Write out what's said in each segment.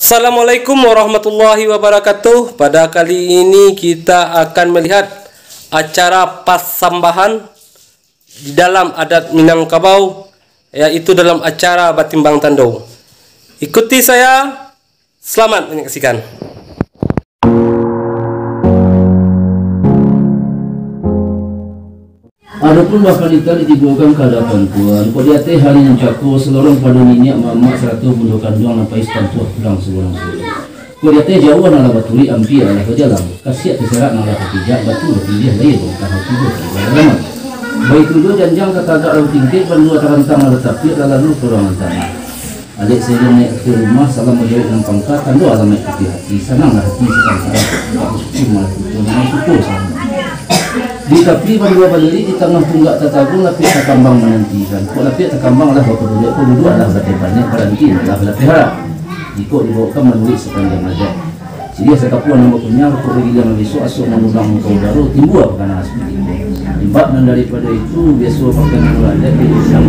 Assalamualaikum warahmatullahi wabarakatuh. Pada kali ini kita akan melihat acara pasambahan di dalam adat Minangkabau, yaitu dalam acara Batimbang Tandau. Ikuti saya, selamat menyaksikan. Adapun bakal ikan ditibukan ke hadapan Tuhan. Kau dia teh hari yang cakup seluruh pada minyak mamak 100 bundukan juang sampai istantuh pulang sebulan sebelum. Kau dia teh jauh nala baturi ampi ala ke jalan. Kasiat terserak nala ketiga batu berpilih lain bukan hal tidur di dalam. Baik dulu janjang kata agak lalu tingkit bandua terantang ala tapi lalu peruangan tanah. Alik saya naik ke rumah salam menjawab dengan pangkat tandu alamat hati-hati. Senanglah hati sekarang tak bersyukur malah itu dengan syukur sama. Di tapi berdua balik di tengah punggak tatagung lapis takambang menantikan. Kok lapis takambang lah bapak duduk kok duduk lah berarti banyak berhenti lah lapis harap. Ikut dibawakan melalui sepanjang adat. Jadi saya kapuan nama punya kok bagi yang besok asuk menudang kau baru timbul karena seperti itu. Libat dan daripada itu besok pakai nama adat di Islam.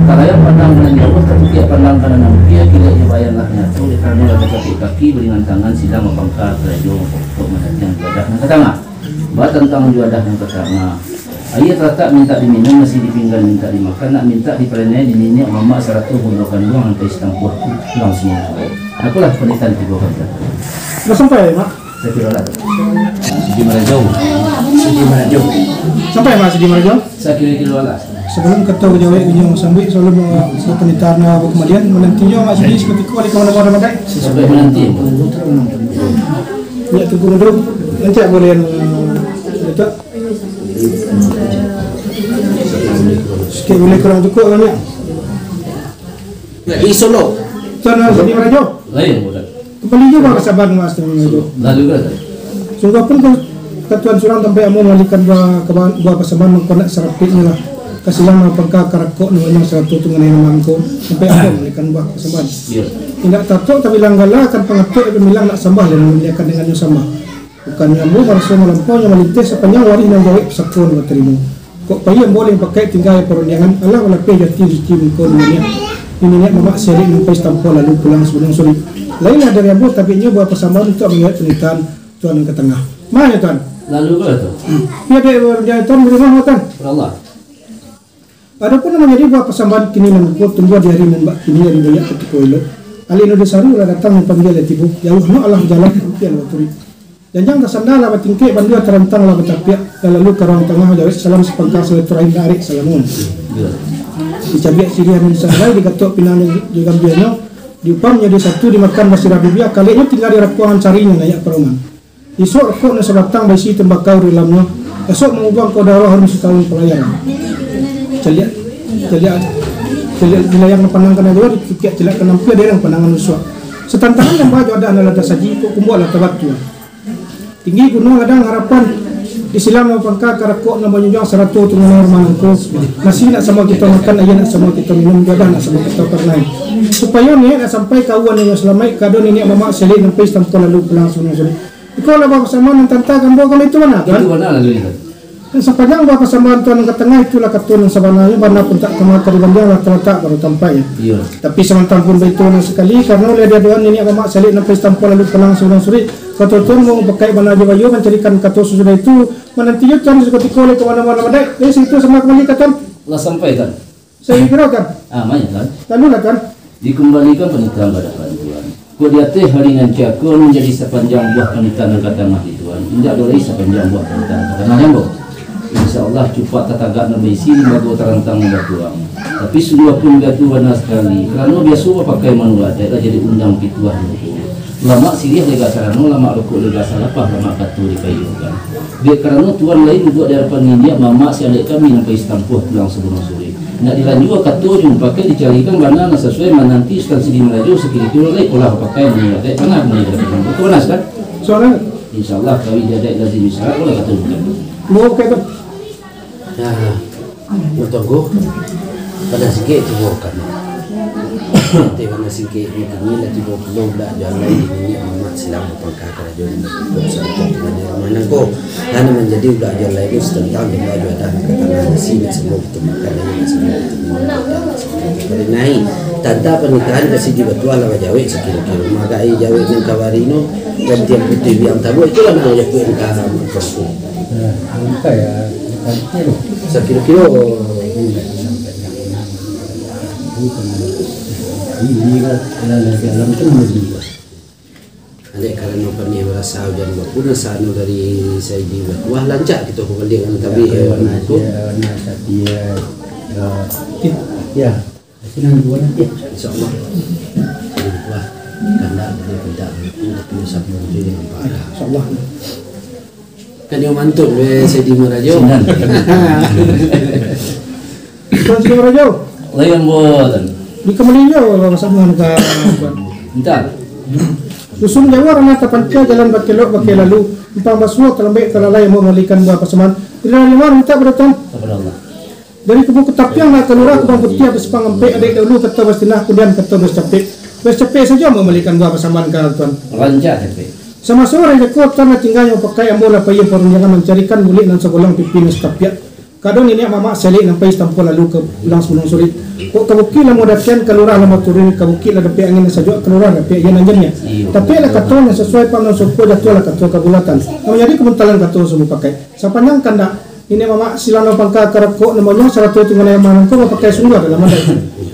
Kalau yang pandang dengan jauh tapi dia pandang kanan dia kira bayarlah nyatu di kerana ada kaki beringan tangan sidang mapangkat rajo untuk menantikan ibadah yang ke tengah. Bah tentang juadah yang pertama. Ayat rata minta diminum masih dipinggal minta dimakan nak minta diperenai diminyak mamak 100 bundukan doang sampai setengah pulang semua. Akulah penelitian tiga kata. Dah sampai mak? Saya kira lah. Sidi Marajau. Sidi Marajau. Sampai mak Sidi Marajau? Saya kira lah. Sebelum ketua jawab kunjung sambil selalu penelitian apa kemudian menanti jo mak Sidi seperti ku di mana-mana madai. Sesuai menanti. Ya tunggu dulu. Nanti boleh itu. Sikit boleh kurang cukup kan ya? Di Solo. Sana Sidi Marajau. Lain bukan. Kembali juga kesabaran mas Sidi Marajau. Lalu kan. Sungguh pun ketuan surang sampai amu melikan buah persembahan mengkonak serapitnya lah. Kasihan mapangka karakok namanya 100 tu mengenai namangko sampai amu melikan buah persembahan. Iya. Tidak tahu tapi langgala akan pengatur itu bilang nak sambah dan memiliakan dengan yang sama. Bukan nyambu harusnya melampaunya melintas sepanjang waris dan jawab pesakun berterimu. Kok payah boleh pakai tinggal perundangan Allah walaupun jati rezeki mengkau dunia. Ini niat mamak serik sampai tampol lalu pulang sebelum sulit. Lainlah dari ambu tapi nya buat persambahan untuk melihat penelitian tuan yang ke tengah. Mana tuan? Lalu kan tu. Ya dia tuan berumah tuan. Allah. Adapun yang menjadi buat persambahan kini mengkau tumbuh di hari membak kini dari banyak ketika elok. Ali Nudesari ulah datang memanggil letibu. Jauh no Allah jalan impian waturi. Janjang tersandar lah tingkit bandua terentang lah bertapiak lalu ke ruang tengah jawab salam sepangkar silaturahim tarik salamun. Dicabiak siriah min sahlai digatuk pinang juga biano diupam jadi satu dimakan basirah bibia kalinya tinggal di rapuangan carinya naik perumahan. Esok rakuk na sebatang besi tembakau di dalamnya. Esok mengubah kau darah harus setahun pelayaran. Celiak bila yang pandangan dua dikik celak ke nampi ada yang pandangan usua. Setantangan yang baju ada adalah saji kok kumbuk lah tabatu. Tinggi gunung ada harapan Islam mapangka karakok namanya juang 100 tu mengenai rumahku. Masih nak sama kita makan aja nak sama kita minum juga nak sama kita pernah. Supaya ni nak sampai kawan yang selamat kado ni mamak selit sampai tanpa lalu pulang sunung-sunung. Ikaw lah bapak sama nang tanta gambar kami itu mana kan? Itu mana lalu ini? Sepanjang bapak sama tuan ke tengah itulah katun sebenarnya mana pun tak kemar keribandang lah terletak baru tampaknya. Iya. Tapi sementara pun begitu sekali karena oleh dia doan ini mamak selit sampai tanpa lalu pulang sunung-sunung. Kata tuan mau pakai mana aja bayu mencarikan kata sudah itu menanti yo tuan seketika oleh ke mana-mana madai. Dari situ sama kembali kata Lah sampai kan? saya kira kan. Banyak kan? Lalu lah kan. Dikembalikan pernikahan pada Tuhan. Kau dia teh hari nan cakun menjadi sepanjang buah pernikahan kata mati Tuhan. Tidak boleh sepanjang buah pernikahan kata mati. InsyaAllah cepat tatagak na may sini bago terantang na Tuhan. Tapi sudah pun gatu benar sekali. Kerana biasa pakai manual ada jadi undang pituan. Lama sirih lega sarano lama rokok lega salapah lama katu di kayu kan. Dia kerana tuan lain buat di hadapan India mama si adik kami sampai istampuh pulang sebelum sore. Nak dilanjut katu yang pakai dicarikan mana sesuai menanti Ustaz Sidi Marajau sekali itu lagi pola pakai ni ada pernah ni ada. Betul nas kan? Soalnya Insyaallah kami dia ada lazim isyarat boleh katu bukan. mau kata Nah, untuk pada sikit tu bukan. Te wana singke ni kami la tibo pulau dak jalan ini amat silang pangka kerajaan bersatu dengan mana ko dan menjadi udah jalan itu tentang bila ada katakan sini sebelum temukan ini sebelum naik tanda pernikahan masih dibetul lah Jawa sekira-kira maka Jawa yang kawarino dan tiap putih yang tabu itu lah namanya pernikahan perempuan kayak sekira-kira ini dalam itu mesti ada karena kami merasa hujan berpun sano dari saya di wah lancar kita kembali dengan tapi ya senang dua nanti insyaallah wah karena tidak untuk sampai dengan insyaallah kan yang mantun saya di Merajo Tuan Sri Merajo layan buatan di kemudian masa mengantar entar Usung Jawa rana tapantia jalan bakilok bakilalu empang basua terlembek terlalai mau malikan buah pasaman tidak lima minta beratan kepada Allah dari kubu ketapiang nak kelurah kubang putih habis pangampe adik dahulu kata bastinah kemudian kata bascape saja mau malikan buah pasaman ke tuan lancar tapi sama sore jakuat karena tinggalnya pakai ambola paye perunjangan mencarikan mulik dan segolang pipi nestapiak kadang ini mama selik nampai tampol lalu ke ulang sebelum sulit kok kabuki lah modatian kelurah lama turun kabuki lah dapat angin saja kelurah dapat yang anjanya tapi lah kata yang sesuai paman suku jatuh lah kata kabulatan jadi kebentalan kata semua pakai sepanjang kanda ini mama silano pangka karakok namanya 100 tunggal yang mana kau pakai sungguh dalam ada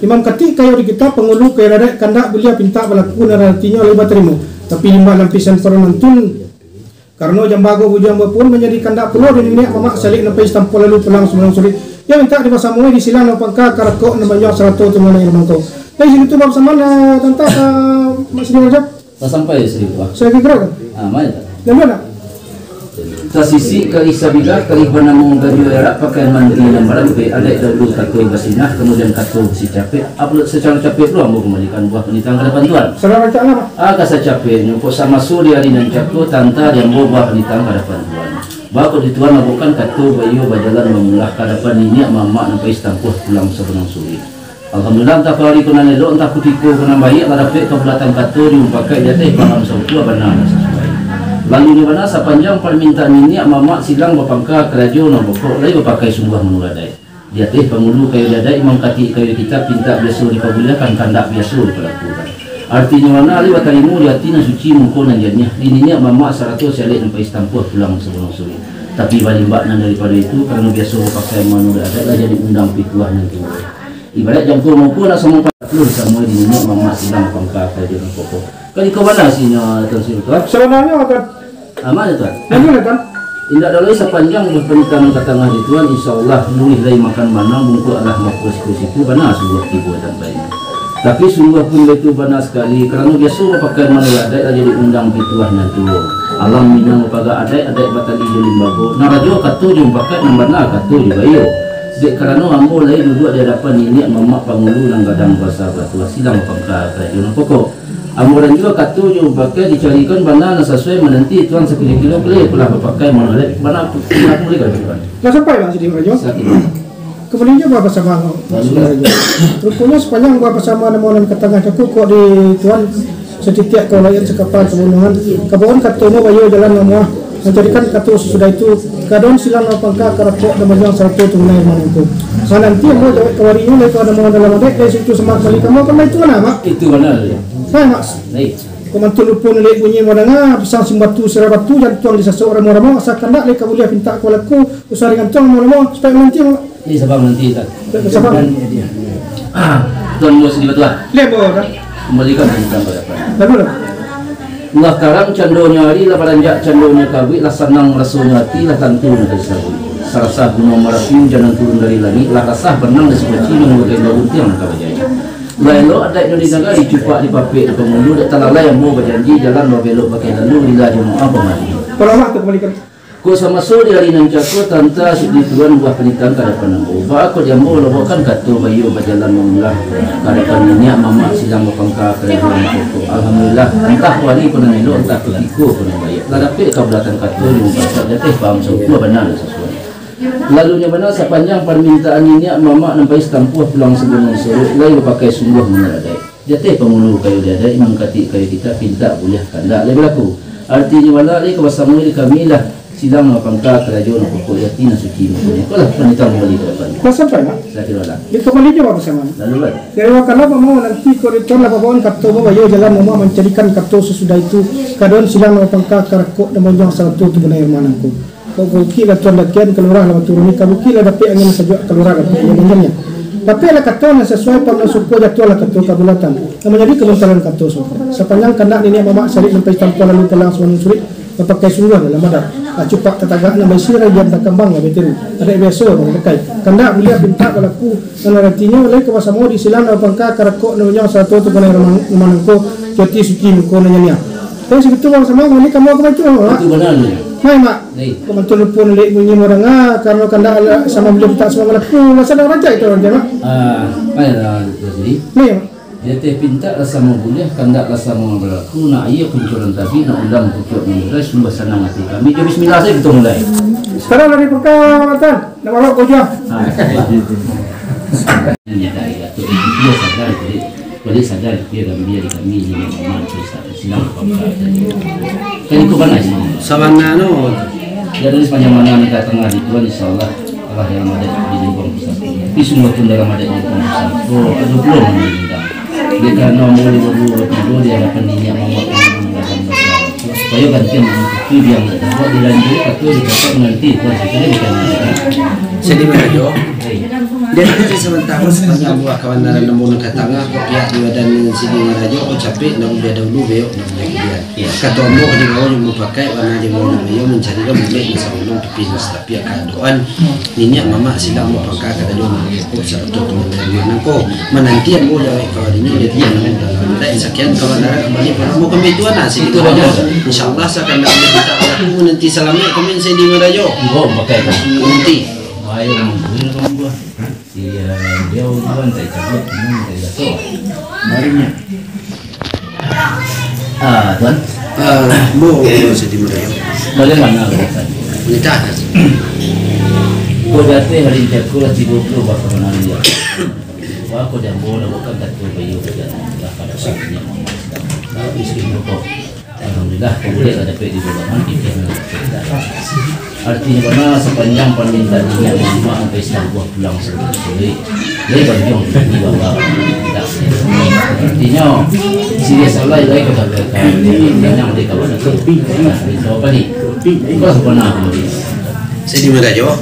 imam kati kayu di kita pengulu kaya ada kanda belia pinta balaku naratinya lebat terima tapi lima lampisan perenantun karena jambago bujang pun menjadi kandak pulau di dunia mamak salik nampai tampol lalu pulang sebelum sulit yang minta di masa mulai di silang pangka karakok namanya 100 tunggal yang mana kau dari situ bab sama tentang masih macam tak sampai seribu saya kira mana dan mana Tasisi kali sabila kali panamung dari era pakaian mandi yang barang pe ada dahulu kata basinah kemudian kata si capek upload secara capek lu ambo kembalikan buah penitang kada bantuan saudara baca apa aga sa capek nyupo sama suri hari nan cakto tanta yang buah penitang kada bantuan bako dituan bukan kata bayu bajalan memulah kada paninya mama nampai stampuh pulang sebelum suri alhamdulillah tak kali kuna nelo entah kutiko kuna bayi kada pe kebelatan kata diumpakai jateh paham sautua benar lalu ni mana sepanjang permintaan ini mama silang bapangka kerajaan bapok lagi bapakai sungguh menuladai dia teh pengulu kayu dadai imam kati kayu kita pinta biasa dipabulyakan kandak biasa diperlakukan artinya mana ali batarimu dia tina suci mungko nanjanya dininya mama 100 salik sampai istampuh pulang sebelum sore tapi balimbakna daripada itu karena biasa bapakai menuladai lah jadi undang pituah nanti ibarat jangkau maupun semua patlur semua dininya mama silang bapangka kerajaan bapok kali kau mana sihnya Tuan Sri Tuan sebenarnya apa mana Tuan? mana kan Indah dalai sepanjang berpernikahan ke tengah di Tuhan insyaAllah nulis dari makan mana mungku Allah makus itu benar sebuah tipu dan baik tapi sungguh pun itu benar sekali kerana biasa pakai mana adai lah jadi undang pituah nanti alam minang paga adai batal ijo limbago narajo katu jumpakat nambana katu juga iyo dek kerana ambo lagi duduk di hadapan ini mamak pangulu nang gadang bahasa batu silang pangka kerajaan pokok amuran juga katu jumpakat dicarikan bana sesuai menanti tuan sekilo-kilo boleh pula pakai mana bana nak boleh kan tuan dah sampai bang Sidi Merajo kemudian juga bersama rupanya sepanjang gua bersama namonan ke tengah cukup kok di tuan setiap kau layan sekapal kemenangan kabawan katumu bayu jalan nama menjadikan katu sesudah itu kadon silang pangka karakok dan majang satu tunai manungku so nanti mau jawab kawarinya itu ada mau dalam adek dari situ semak balik kamu kan itu mana mak itu benar ya saya mak komantul pun lek bunyi modanga pisang simbatu serabatu yang tuang di seseorang orang mau asalkan tak lek kabulia pinta aku laku usah dengan tuang mau supaya nanti ini sebab nanti tak sebab tuan mau sedih betul lebor kembalikan tentang berapa lalu lah karang candonya hari lah baranjak candonya kawi lah senang rasunya hati lah tentu nak disebut sarasah gunung merapi jangan turun dari langit lah rasah benang di sebelah cina mengutai daun tiang nak berjaya lah elok ada Indonesia negara dicupak di papik di pengundu dan talala yang mau berjanji jalan mau belok pakai lalu bila jemaah pemandi kalau mak tu kembalikan ko sama sore hari nan cakap tanta di tuan buah penitang kada penanggu ba ko dia mau lobokan katu bayu berjalan mengulah kada paninya mama silang bapangka kerajaan pokok alhamdulillah entah wali pun nelo entah kiko pun bayu ladape kabulatan katu di pasal jateh paham semua benar sesuai lalunya benar sepanjang permintaan ini mama nampai stampuh pulang sebelum sore lain pakai sungguh meneradai Jatuh pemulu kayu dia ada imam katik kayu kita pinta boleh kandak lebih laku. Artinya wala ni kawasan ni kami lah sidang pangka kerajaan pokok yakin suci punya. Kalau penita kembali ke depan. Kau sampai nak? Saya kira lah. Dia kembali je apa sama? Lalu lah. Kira kalau mau nanti koridor lah bawaan kapto bawa yo jalan mau mencarikan kapto sesudah itu kadon silang pangka karakok dan menjang satu tu benar mana aku. Kau kira tuan lakian kelurah lah turun ni kamu kira dapat angin saja kelurah dapat angin. Tapi lah kata sesuai pada suku jatuh lah kata kabulatan. Yang menjadi kebenaran kata suku. Sepanjang kena ini mamak sari sampai tanpa lalu pelang semua sulit. Pakai sungguh dalam madak. Cupak tetagak nama sirai dia tak kembang lah betul. Ada biasa orang pakai. Kena bila pinta balaku dan artinya oleh kawasan mau disilang pangka karakok namanya satu tu benar manangko jati suci muko nanya. Tapi sebetulnya sama ini kamu apa itu? Itu benar ni. Mai mak. Kamu telepon lek bunyi orang karena kanda sama belum tak semua balaku masa dah raja itu orang mak. Mana jadi? Mai. Dia teh pinta rasa mau boleh, kandak rasa mau berlaku. Nak iya kebetulan tadi nak undang pokok mengurai sumber senang hati kami. Jadi Bismillah saya kita mulai. Sekarang lagi perkawatan. Nak bawa kau jam. Ini tak ada. Dia sadar jadi. Boleh sadar dia kami di kami ini memang silang pangkat. Kan itu kan sih. Sabana no. Jadi sepanjang mana kita tengah di Tuhan insyaallah Allah yang ada di lingkungan pusat. Tapi semua pun dalam ada di lingkungan pusat. Oh, ada belum meninggal. Dia kan mau berdua dia akan niat mawak supaya gantian itu yang dapat dilanjut atau didapat nanti kualitasnya bukan Jadi merajo. Dia nanti sementara sepanjang buah kawan dalam namun ke tengah kopiah di badan sini merajo oh capek nak dia dahulu beok nak dia. Kata mo di bawah yang pakai warna di bawah dia mencari dah boleh bisa ulung pipis tapi keadaan niat mama sidang mau pakai kata dia kok satu teman dia nangko menantian mo jawab kawan ini dia ada sekian kawan darah kembali mau kami tuan nasi itu aja. Insyaallah seakan dah kita aku nanti salamnya kami saya di merajo. Oh pakai nanti. Ayo mungkin kamu buat. Dia ujuan saya cabut, saya jatuh. Marinya. Tuan. Mau saya di merajo. Bagaimana alasan? Kita. Kau jatuh hari ini aku lah 30 bakal menang dia. Wah kau jangan boleh bukan tak kau bayu kerja. Dah pada saatnya. Kalau miskin kau. Alhamdulillah boleh ada di bawah kita. Artinya mana sepanjang permintaan yang mama sampai sebuah pulang sendiri. Lebar yang di bawah. Artinya serius Allah lagi katakan yang di kawasan itu. Itu apa ni? Kau pernah kemudian. Saya di Merajo.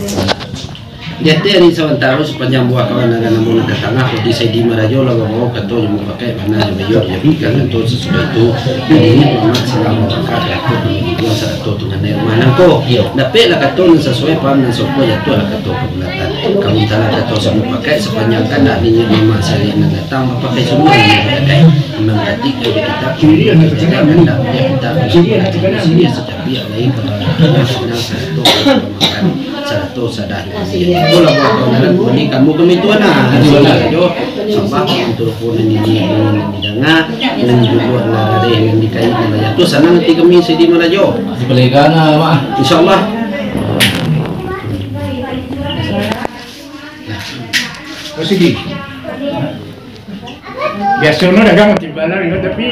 Dia dari sementara sepanjang buah kawan ada namun ke tengah di saya di Merajo lalu bawa ketua yang pakai mana yang mayor yang ikan ketua sesudah itu ini memang sedang pakai ketua satu dengan air mana kok dapat lah ketua sesuai paham dan sesuai jatuh lah ketua kebulatan kamu tanah ketua semua pakai sepanjang kan ini memang saya yang datang pakai semua yang pakai memang hati kita kita tidak kita sini sejak biar lain kalau senang satu makan satu sadar bola bola ini kamu kemituan jo sampah untuk pun ini didanga dan juga ada yang dikain ya tu sana nanti kami sedi merajo dibelikan mak insyaallah Sidi biasanya dagang tiba-tiba itu tapi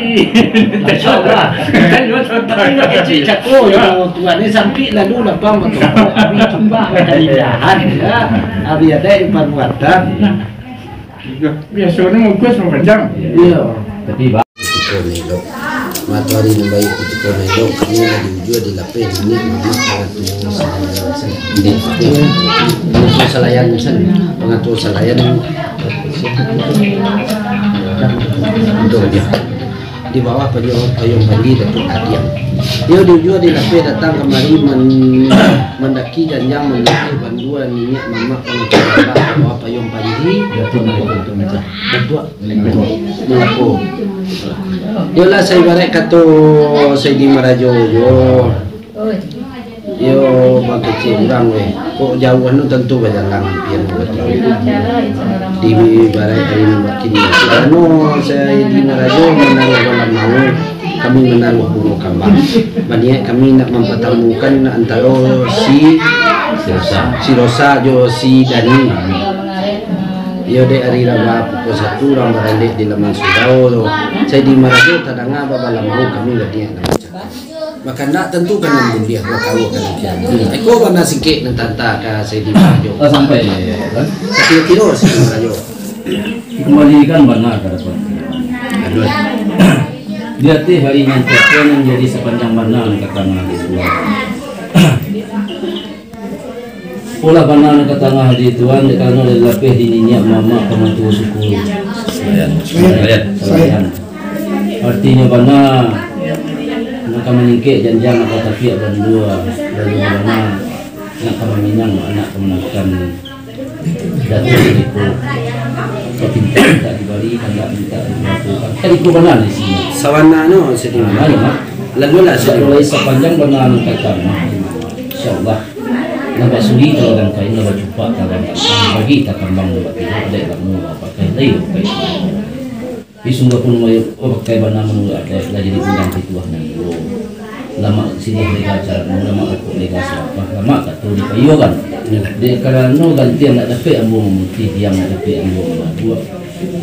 insyaallah kan yo contohnya kecil cako yo tuan ini sampai lalu lapang betul abi coba kalian ya abi ada perbuatan biasanya mungkus panjang iya tapi Nelo matahari yang baik itu Nelo kami lagi juga di lapis ini mengatur salayan mengatur salayan untuk dia di bawah payung pagi Datuk Adian dia juga di lapis datang kemari mendaki dan yang mendaki banduan minyak mamak pengacara bawah payung pagi Datuk melaku yolah saya barek kata saya di Merajo yo bagasi kurang weh kok jauh anu tentu berjalan hampir di barek dari kini anu saya di Merajo menaruh dalam mau kami menaruh burung kambang maknanya kami nak mempertemukan antara si Rosa jo si Dani Iyo de ari raba pukul 1 orang beralik di Laman Sudau tu. Saya di Marajo tadanga baba lamau kami lagi nak baca. Maka nak tentu kan dia kau kan kian. Eko bana sikit nan tanta ka saya di Marajo. Sampai kan. Kira-kira saya di Marajo. Kembalikan benar ke depan. Dia teh hari yang menjadi sepanjang mana kata Nabi Tuhan. Pola benar kata Nabi Tuhan karena lebih dininya mama kemantu syukur. Selayan. Artinya benar maka meningkik janjang atau tafiat dan dua lalu benar nak kaminang anak kemenakan datang itu. Pinta tak diberi tak minta dilakukan. Tadi ku benar di sini. Sawana no sedih. Lalu lah mulai sepanjang benar kata insyaallah nampak suri kalau dan kain nampak cepat kalau bagi tak kembang nampak tidak ada kamu pakai layu pakai. Isungguh pun mau pakai benar menunggu ada jadi undang pituah nanti. Lama sini mereka cara lama aku mereka siapa lama tak tahu dipayukan. Dia kalau ganti yang nak dapat ambung yang nak dapat ambung buat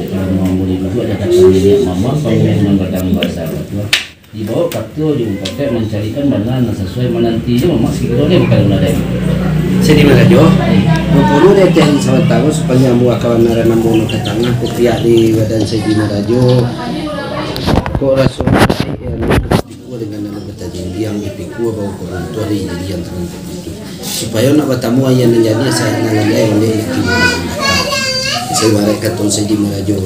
kalau mau boleh buat ada sendiri mama pengen memperdalam bahasa itu dibawa kartu diungkapkan mencarikan mana sesuai menanti itu mama sekitar ni bukan ada sedih Marajo. Perlu dia jangan sahabat tahu sepanjang buah kawan naran ambung ke tengah kopiah di badan saya di Marajo kok rasa yang dengan nama bertajuk yang dipikul bawa korang tu hari jadi yang terang itu supaya nak bertamu ayah menjadi saya nak ayah oleh saya warai katon saya di Marajo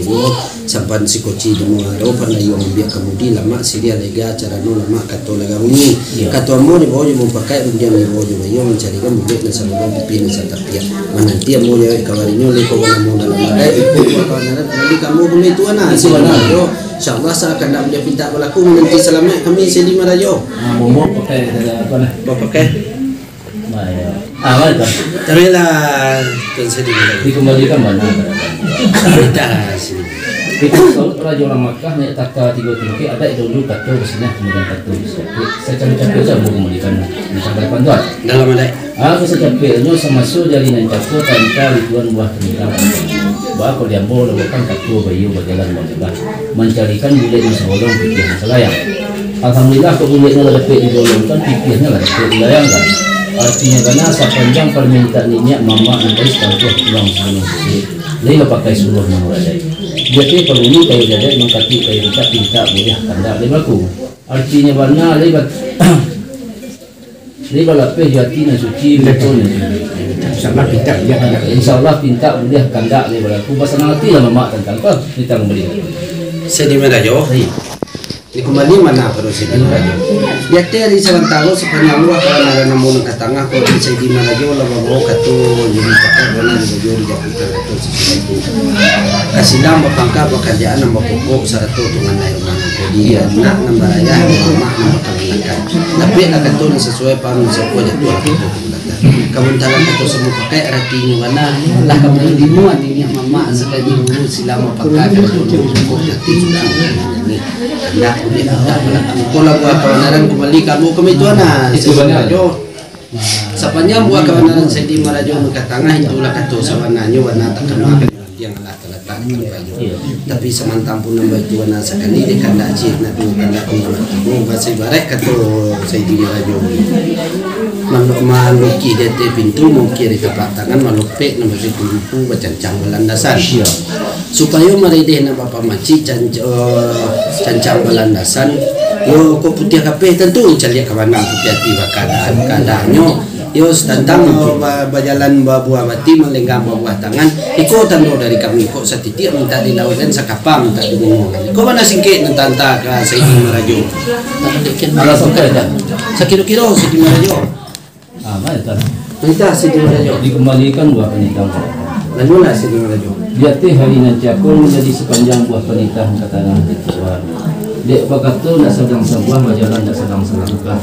sampai si koci demo aro pernah yang biar kemudian lama siria lega cara no lama kato lega bunyi kato amo ni bawa mau pakai undian ni bawa yo mencarikan budak dan sama pipin satapia menanti amo ya kawarinyo leko mau dalam ada ikut kawan nanti kamu kami itu anak sebenarnya insyaallah saya akan nak dia pinta berlaku nanti selamat kami saya di Marajo mau pakai apa nah bawa pakai awal kan terilah tuan saya di Marajo dikembalikan mana kita sini kita soal raja orang Makkah naik taka 3 tinggi ada dulu kata kesini kemudian kata saya capek saja mau kembalikan sampai panduan dalam ada aku secapeknya sama so jadi nan cakap tanpa tuan buah tentang bah kalau dia mau lakukan kata bayu berjalan berjalan mencarikan budak yang seorang pikirnya selayang alhamdulillah kemudian dapat didolongkan pikirnya lah dapat dilayangkan artinya karena sepanjang permintaan minyak mama nanti setelah pulang sebelum lain pakai seluruh nomor ada jadi perlu kayu jadat mengkati kayu kita pinta boleh tanda lebaku artinya warna lebat lebat lapeh jati na suci betul insyaallah pinta dia kanda insyaallah pinta boleh kanda lebaku pasal nanti lah mama tentang apa kita memberi saya di Marajo di kembali mana perlu saya di Marajo dia tadi sebentar sepanjang luar kalau ada namun ke tengah kalau saya di Marajo lah bawa katu jadi pakai benar di baju jadi katu sesuatu kasih nama pangkat pekerjaan nama pokok satu dengan air mana jadi nak nambah ayah mama nambah kalian tapi nak katu sesuai paham sesuai jatuh aku kamu tangan katu semua pakai artinya mana lah kamu di muat ini mama sekali dulu silama pakai katu pokok jatuh ini nak boleh pola buat kawanan kembali kamu itu anak sebenarnya sepanjang buat kawanan saya di Marajo ke tengah itulah kata sawananya warna tak kenal yang letak tapi semantap pun nambah itu warna sekali dia kanda cik nak kanda kau bahasa barat kata saya di Marajo maluki dia pintu mungkin di tapak tangan malupek nambah si pintu bacancang belandasan supaya meredeh na bapa maci cancang belandasan yo ko putih kape tentu cari kawanan putih tiba keadaannya yo tentang berjalan buah bati melenggam buah tangan iko tando dari kami kok setitik minta dilawatan sakapang minta dimungan ko mana singkit nantanta ka sa Sidi Marajo ala sampai dah sakiro-kiro Sidi Marajo kan kita Sidi Marajo dikembalikan buah penitang lalu lah Sidi Marajo dia teh hari nanti aku menjadi sepanjang buah penitah kata Nabi Tuhan dia berkata nak sedang sebuah berjalan nak sedang selangkah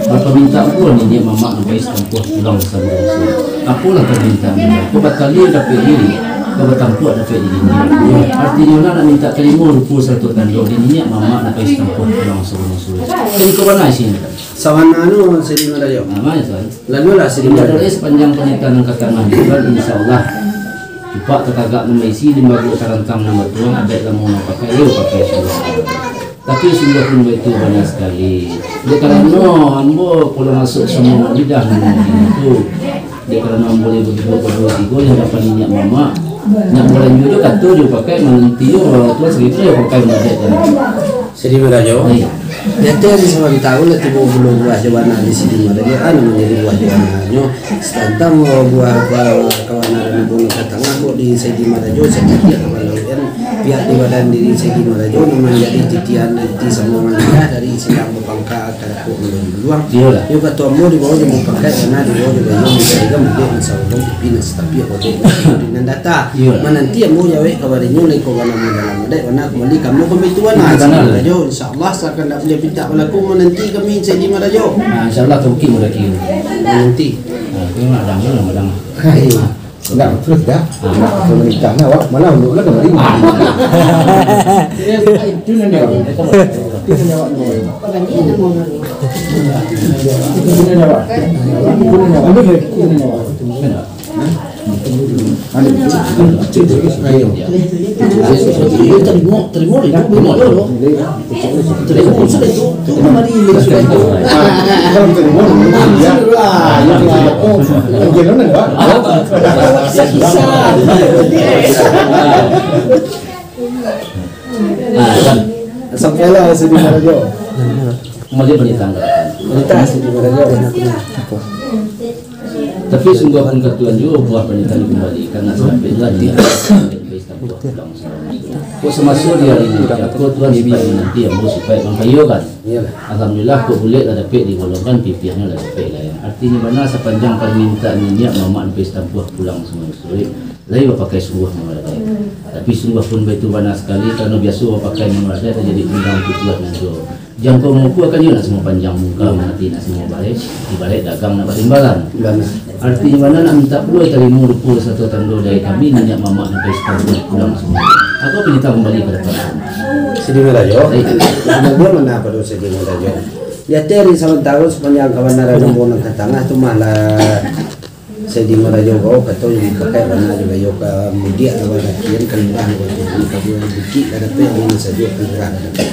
apa minta pun ni dia mama nak bagi tempuh pulang sama apalah permintaan aku kali dapat diri kau tempuh dapat diri artinya nak minta terima rupu satu tanda dirinya mama nak bagi tempuh pulang sama jadi kau mana sini sawana anu Sidi Marajo nama ya tuan lalu lah Sidi Marajo sepanjang pernikahan kata Nabi Tuhan insyaallah Cepat tetagak nama isi di bagu tarantang nama tuang ada kamu nak pakai lu pakai sudah. Tapi sudah pun itu banyak sekali. Dia kalau ambo kalau masuk semua lidah itu. Dia kalau boleh begitu kedua tiga yang dapat minyak mama. Nak boleh juga kata dia pakai menanti orang tua segitu dia pakai menjadi. Sedi Merajo. Nanti ada sama tahu lah tiba belum buah jawanan di sini Merajo menjadi buah jawanannya. Tentang buah kawanan dan bunuh tengah kok di Sedi Merajo saya kira kalau pihak di badan diri Sedi Merajo menjadi titian nanti semua manusia dari Silang Bapangka ke Luang. Yo kata mau di bawah dia mau pakai karena di bawah dia yang juga mungkin insyaallah pinas tapi apa tu dengan data menanti mau jawe kabarnya lagi kawan dalam ada warna kembali kamu pemituan Merajo insyaallah akan dah boleh minta berlaku menanti kami Sedi Merajo. Insyaallah mungkin mudah kira. Nanti. Madang. Enggak, terus dah. Kalau menikah nak awak malah untuk lah kembali. Itu nanya awak. Itu nanya awak. Sampailah Sedi Merajo. Kemudian penitanggapan. Kita Sedi Merajo. Tapi sungguh pun ketuan juga buah pernikahan kembali karena sampai lagi kok semasa dia ini aku tuan supaya nanti yang mau supaya mengkayokan. Alhamdulillah kok boleh ada pek digolongkan pipiahnya ada pek lah ya. Artinya mana sepanjang permintaan niat mamak pesta buah pulang semua sore. Lagi pakai sungguh mengadat. Tapi sungguh pun begitu banyak sekali karena biasa pakai mengadat jadi undang kutuan itu. Jangkau muka akan juga semua panjang muka mati nak semua balik di balik dagang nak timbalan. Artinya mana nak minta puluh tadi murpul satu tando dari kami nanya mamak nak pesta pulang semua. Aku pinta kembali ke depan. Sedi Merajo. Dia mana pada Sedi Merajo. Ya teri sama tahun sepanjang kawan nara nombor ke tengah tu malah Sedi Merajo kau kata yang pakai mana juga yo ke mudia lawan kian kelurahan waktu ini kabuan bukit ada pe yang saja kelurahan ada.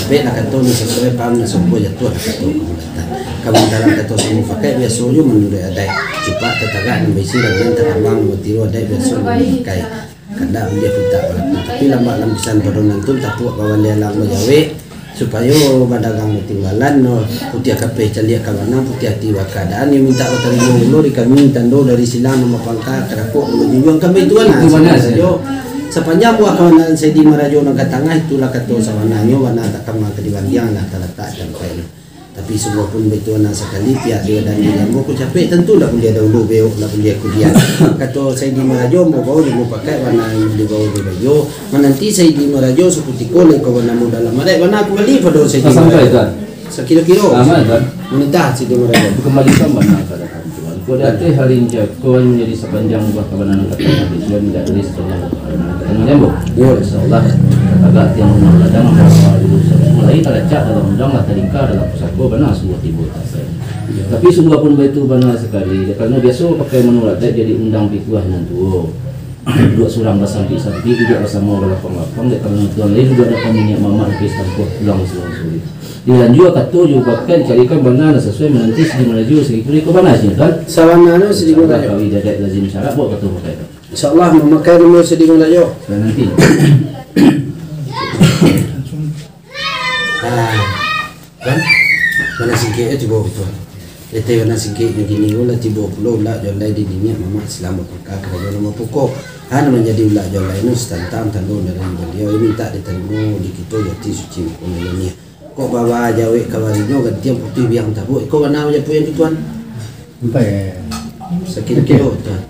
Tapi nak kata ni sesuai paham ni semua jatuh nak kata kamu dalam kata semua pakai biasa je menurut ada cepat tetagak dan besi dan terambang bertiru ada biasa pakai kadang dia minta berlaku tapi lambat lambisan pedonan tu tak puak kawan dia lama jawe supaya badagang tinggalan putih kape calia kawana putih hati keadaan yang minta bertanggung dulu di kami tando dari Silang nama Pangka kerakuk menunjukkan kami tuan saja. Sepanjang buah kawanan Sedi Merajo nak tengah itulah kata sawanannya wana tak kama kedibantiang nak terletak sampai. Tapi semua pun betul nak sekali pihak dia dan dia mau aku capek tentu dah dia dahulu beok lah dia kuliah. Kata Sedi Merajo mau bawa dia mau pakai wana di bawah dia baju. Menanti Sedi Merajo seperti kolej kawanan mu dalam ada wana aku beli pada Sedi Merajo. Sekilo-kilo. Aman kan? Menitah Sedi Merajo. Kembali sama nak ada. Kau datang hari ini kau menjadi sepanjang buah kawanan kata tujuan tidak dari sepanjang kawanan jambok. Insyaallah agak tiang ladang bahwa mulai terlecak dalam undang lah teringkar dalam pusako benar semua timbul tasai. Tapi sungguh pun begitu benar sekali. Karena biasa pakai menolak jadi undang pikuah yang tua. Dua surang sampai juga bersama lapang-lapang. Kalau tuan lain juga dapat minyak mamak pesta pulang semua suri. Dan juga kata juga pakai carikan benar sesuai menanti Sedi Merajo segitu ikut benar sih kan? Sawanana Sedi Merajo. Kami dadat lazim syarat buat kata pakai. InsyaAllah memakai nama Sedi Merajo. Nanti. Kan? Mana singkatnya tiba betul. Letai mana singkatnya gini ulah tiba pulau ulah jolai di dunia mamak selama perkara kerajaan nama pokok. Hanya menjadi ulah jolai itu setantang tandung dari beliau ini tak diterima di kita jati suci komunalnya. Kok bawa jawe kawarinyo gantian putih biang tabu. Kau mana aja punya tuan? Sampai Sekilo tuan.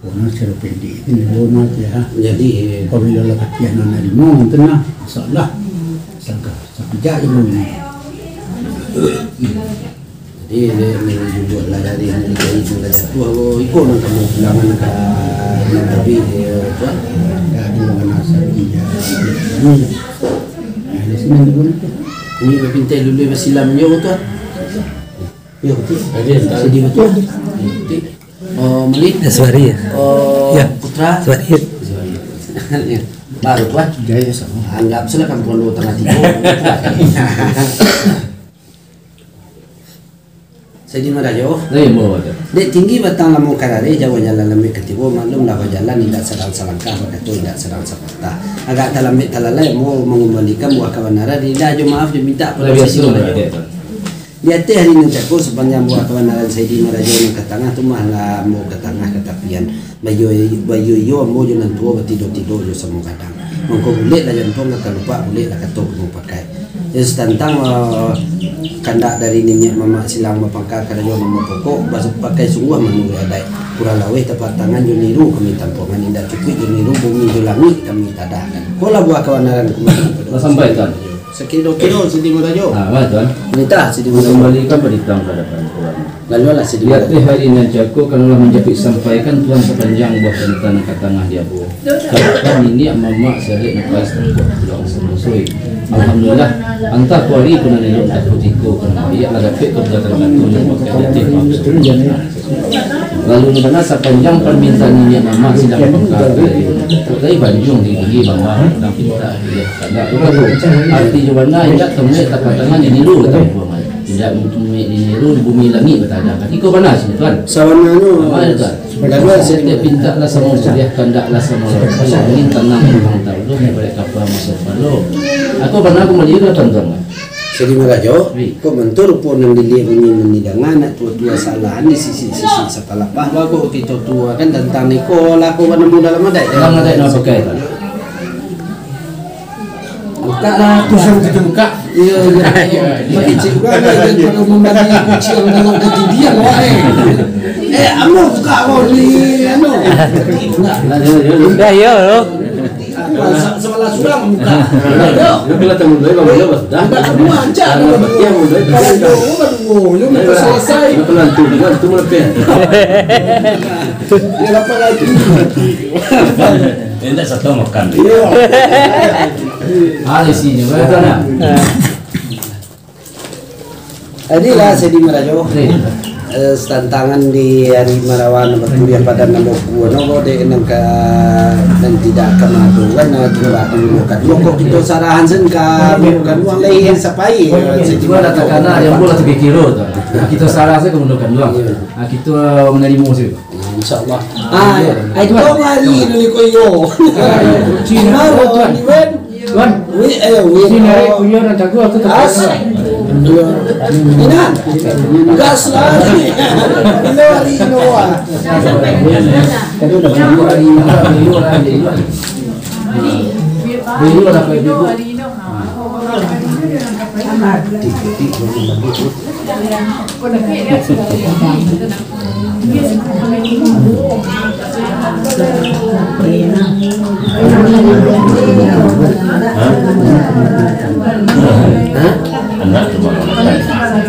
orang secara pendek ini rumah dia. Jadi Apabila lepas dia nak nerima, tenang, masalah. Sangka sekejap je ini. Jadi dia menunjuk lah dari Amerika itu lah jatuh. Kalau ikut nak kamu pulangan ke Nabi tuan. Ya ada orang asal dia. Ada sini pun itu. Ini berpintai dulu bersilam je tuan. Ya betul. Sedih betul. Oh, Meli. Aswari ya. Oh, Ya. Putra. Aswari. Baru tuan. Jaya sama. Anggap silakan perlu tengah timur. Saya di Merajo. Lain bawa ada. Dek tinggi batang lamu karare Jawa jalan lemik ketibo maklum lah jalan tidak sedang selangkah begitu tidak sedang sepatah agak dalam talalai mau mengembalikan buah kawanara tidak jo maaf diminta pada Biasa lah Merajo. ada. Dia teh hari nancaku sepanjang buah kawanara saya di Merajo yang ke tengah tu malah mau ke tengah ke tepian bayu yo mau jo nantua betido jo semua kadang mengko bulik lah jantung tak lupa bulik lah katok mau pakai. Yes tentang kandak dari nenek mama silang mapangka kada yo mama pokok basa pakai sungguh menurut adai kurang lawe tepat tangan jo niru kami tampongan indah cukup jo niru bumi jo langit kami tadakan kola buah kawanaran kami Sampai kan. sekilo sidi Merajo Ah, tuan. nita sidi Merajo Kembalikan berita kepada tuan. lalu lah sidi Lihat Merajo hari ini jago kalau menjadi sampaikan tuan sepanjang buah tentang ke tengah dia bu. Kalau ini mama sering lepas pulang selesai. Alhamdulillah antah kuari pun ada yang tak putiko kerana dia ada pek kebetulan batu yang pakai lalu mana sepanjang permintaan ini mama sedang mengkaji dari banjung di bawah dan kita dia tak perlu arti jawana tidak temui tapak tangan ini dulu tidak mempunyai ini dulu bumi langit bertada kan iko panas ni tuan sawana anu mana tuan lalu saya pinta lah sama sudah kandak lah sama kalau ingin tenang memang tahu lu balik kapal masuk baru aku pernah aku melihat tuan-tuan sidi Merajo kok mentur pun yang dilihat bunyi menidangan anak tua-tua salah di sisi setelah bahwa kok kita tua kan tentang Nikola kok warna muda lama dah dalam ada yang pakai tuan buka lah tusang kita buka iya makin juga ada yang kalau membagi kucing dalam hati dia loh amo buka kok ni anu Dah ya lo. sebelah suram buka lu bila tamu doi bang dia bas dah kamu ancak dia mau doi aduh lu mau selesai kebetulan tu melepas dia apa lagi tidak satu makan iya ada sini berapa inilah saya di Merajo tantangan di hari Marawan berkuliah pada nombor nopo de nangka dan tidak kemadu kan tua bukan pokok itu sarahan sen ka bukan uang lain sapai juga datang karena yang bola 3 kilo tu kita salah saya kemundukan doang kita menerima sih insyaallah itu kali ini koyo Cina tuan tuan sini punya dan jago aku terus Inan, gas lah. Inoa.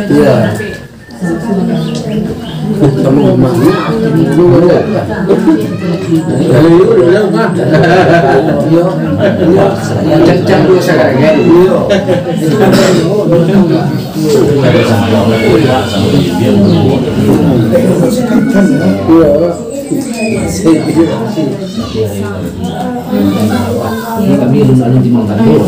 Iya. Kamu mana? Cek dulu sekarang ya. Kami belum lalu di Mangkandor.